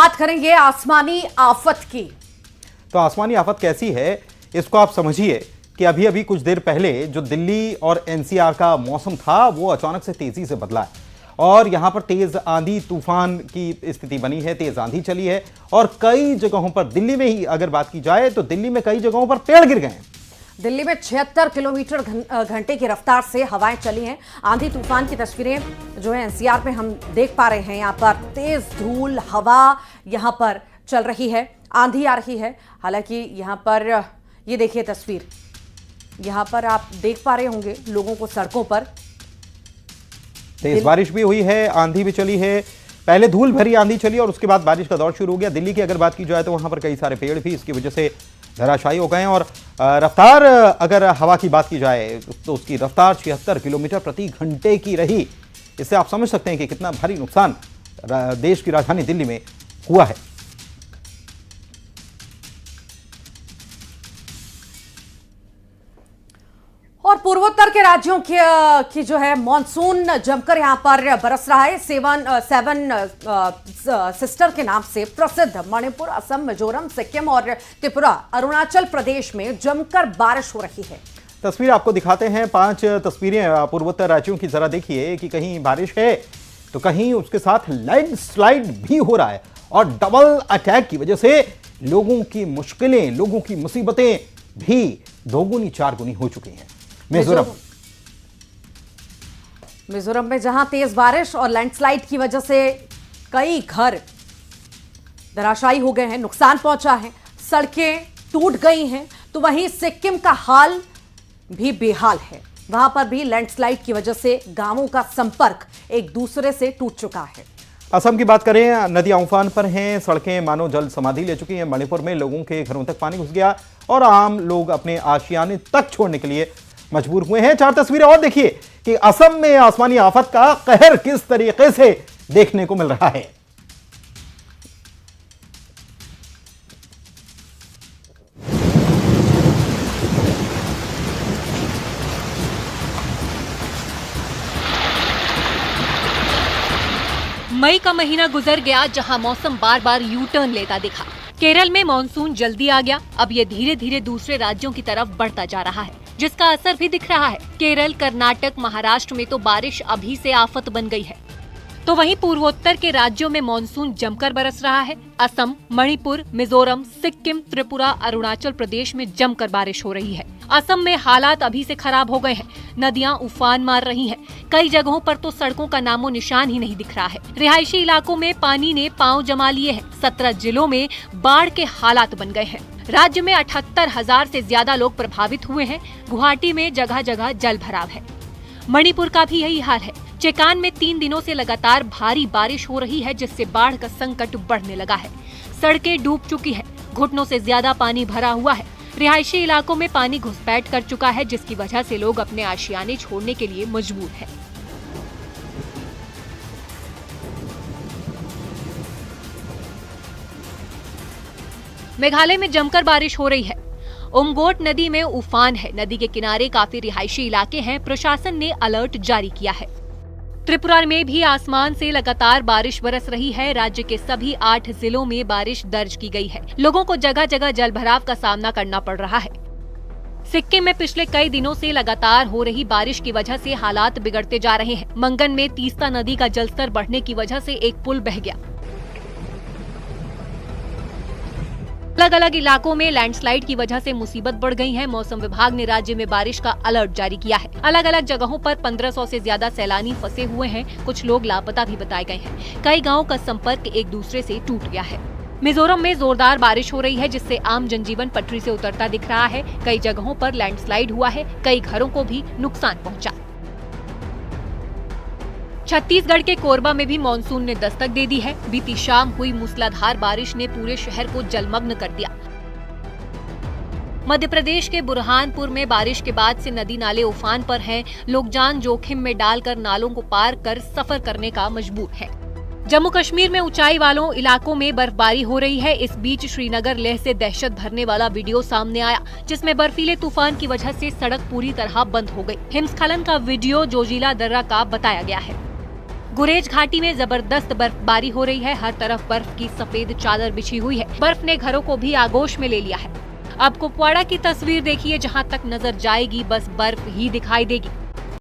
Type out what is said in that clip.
बात करेंगे आसमानी आफत की। तो आसमानी आफत कैसी है इसको आप समझिए कि अभी अभी कुछ देर पहले जो दिल्ली और एनसीआर का मौसम था वो अचानक से तेजी से बदला है और यहां पर तेज आंधी तूफान की स्थिति बनी है, तेज आंधी चली है और कई जगहों पर, दिल्ली में ही अगर बात की जाए तो दिल्ली में कई जगहों पर पेड़ गिर गए हैं। दिल्ली में 76 किलोमीटर घंटे की रफ्तार से हवाएं चली हैं। आंधी तूफान की तस्वीरें जो है एनसीआर में हम देख पा रहे हैं। यहाँ पर तेज धूल हवा यहाँ पर चल रही है, आंधी आ रही है। हालांकि यहाँ पर ये देखिए तस्वीर, यहाँ पर आप देख पा रहे होंगे लोगों को सड़कों पर। तेज बारिश भी हुई है, आंधी भी चली है। पहले धूल भरी आंधी चली और उसके बाद बारिश का दौर शुरू हो गया। दिल्ली की अगर बात की जाए तो वहां पर कई सारे पेड़ भी इसकी वजह से धराशायी हो गए हैं और रफ्तार, अगर हवा की बात की जाए तो उसकी रफ्तार 76 किलोमीटर प्रति घंटे की रही। इससे आप समझ सकते हैं कि कितना भारी नुकसान देश की राजधानी दिल्ली में हुआ है। और पूर्वोत्तर के राज्यों की जो है मॉनसून जमकर यहां पर बरस रहा है। सेवन सिस्टर के नाम से प्रसिद्ध मणिपुर, असम, मिजोरम, सिक्किम और त्रिपुरा, अरुणाचल प्रदेश में जमकर बारिश हो रही है। तस्वीर आपको दिखाते हैं, 5 तस्वीरें पूर्वोत्तर राज्यों की। जरा देखिए कि कहीं बारिश है तो कहीं उसके साथ लैंडस्लाइड भी हो रहा है और डबल अटैक की वजह से लोगों की मुश्किलें, लोगों की मुसीबतें भी दोगुनी चारगुनी हो चुकी हैं। मिजोरम में जहां तेज बारिश और लैंडस्लाइड की वजह से कई घर धराशायी हो गए हैं, नुकसान पहुंचा है, सड़कें टूट गई हैं। तो वहीं सिक्किम का हाल भी बेहाल है। वहां पर भी लैंडस्लाइड की वजह से गांवों का संपर्क एक दूसरे से टूट चुका है। असम की बात करें, नदियां उफान पर हैं, सड़कें मानो जल समाधि ले चुकी हैं। मणिपुर में लोगों के घरों तक पानी घुस गया और आम लोग अपने आशियाने तक छोड़ने के लिए मजबूर हुए हैं। 4 तस्वीरें और देखिए कि असम में आसमानी आफत का कहर किस तरीके से देखने को मिल रहा है। मई का महीना गुजर गया जहां मौसम बार बार यू टर्न लेता दिखा। केरल में मॉनसून जल्दी आ गया, अब ये धीरे धीरे दूसरे राज्यों की तरफ बढ़ता जा रहा है, जिसका असर भी दिख रहा है। केरल, कर्नाटक, महाराष्ट्र में तो बारिश अभी से आफत बन गई है। तो वहीं पूर्वोत्तर के राज्यों में मॉनसून जमकर बरस रहा है। असम, मणिपुर, मिजोरम, सिक्किम, त्रिपुरा, अरुणाचल प्रदेश में जमकर बारिश हो रही है। असम में हालात अभी से खराब हो गए हैं, नदियां उफान मार रही हैं। कई जगहों पर तो सड़कों का नामो निशान ही नहीं दिख रहा है। रिहायशी इलाकों में पानी ने पांव जमा लिए हैं। 17 जिलों में बाढ़ के हालात बन गए हैं। राज्य में 78,000 से ज्यादा लोग प्रभावित हुए हैं। गुवाहाटी में जगह जगह जल भराव है। मणिपुर का भी यही हाल है। चेकान में 3 दिनों से लगातार भारी बारिश हो रही है, जिससे बाढ़ का संकट बढ़ने लगा है। सड़कें डूब चुकी है, घुटनों से ज्यादा पानी भरा हुआ है। रिहायशी इलाकों में पानी घुसपैठ कर चुका है, जिसकी वजह से लोग अपने आशियाने छोड़ने के लिए मजबूर हैं। मेघालय में जमकर बारिश हो रही है। उमगोट नदी में उफान है। नदी के किनारे काफी रिहायशी इलाके हैं। प्रशासन ने अलर्ट जारी किया है। त्रिपुरा में भी आसमान से लगातार बारिश बरस रही है। राज्य के सभी 8 जिलों में बारिश दर्ज की गई है। लोगों को जगह जगह जलभराव का सामना करना पड़ रहा है। सिक्किम में पिछले कई दिनों से लगातार हो रही बारिश की वजह से हालात बिगड़ते जा रहे हैं। मंगन में तीस्ता नदी का जलस्तर बढ़ने की वजह से एक पुल बह गया। अलग अलग इलाकों में लैंडस्लाइड की वजह से मुसीबत बढ़ गई है। मौसम विभाग ने राज्य में बारिश का अलर्ट जारी किया है। अलग अलग जगहों पर 1500 से ज्यादा सैलानी फंसे हुए हैं। कुछ लोग लापता भी बताए गए हैं। कई गांवों का संपर्क एक दूसरे से टूट गया है। मिजोरम में जोरदार बारिश हो रही है, जिससे आम जनजीवन पटरी से उतरता दिख रहा है। कई जगहों पर लैंडस्लाइड हुआ है। कई घरों को भी नुकसान पहुँचा। छत्तीसगढ़ के कोरबा में भी मानसून ने दस्तक दे दी है। बीती शाम हुई मूसलाधार बारिश ने पूरे शहर को जलमग्न कर दिया। मध्य प्रदेश के बुरहानपुर में बारिश के बाद से नदी नाले उफान पर हैं। लोग जान जोखिम में डालकर नालों को पार कर सफर करने का मजबूर हैं। जम्मू कश्मीर में ऊंचाई वालों इलाकों में बर्फबारी हो रही है। इस बीच श्रीनगर लेह से दहशत भरने वाला वीडियो सामने आया, जिसमें बर्फीले तूफान की वजह से सड़क पूरी तरह बंद हो गई। हिमस्खलन का वीडियो जोजिला दर्रा का बताया गया है। गुरेज घाटी में जबरदस्त बर्फबारी हो रही है। हर तरफ बर्फ की सफेद चादर बिछी हुई है। बर्फ ने घरों को भी आगोश में ले लिया है। अब कुपवाड़ा की तस्वीर देखिए, जहां तक नजर जाएगी बस बर्फ ही दिखाई देगी।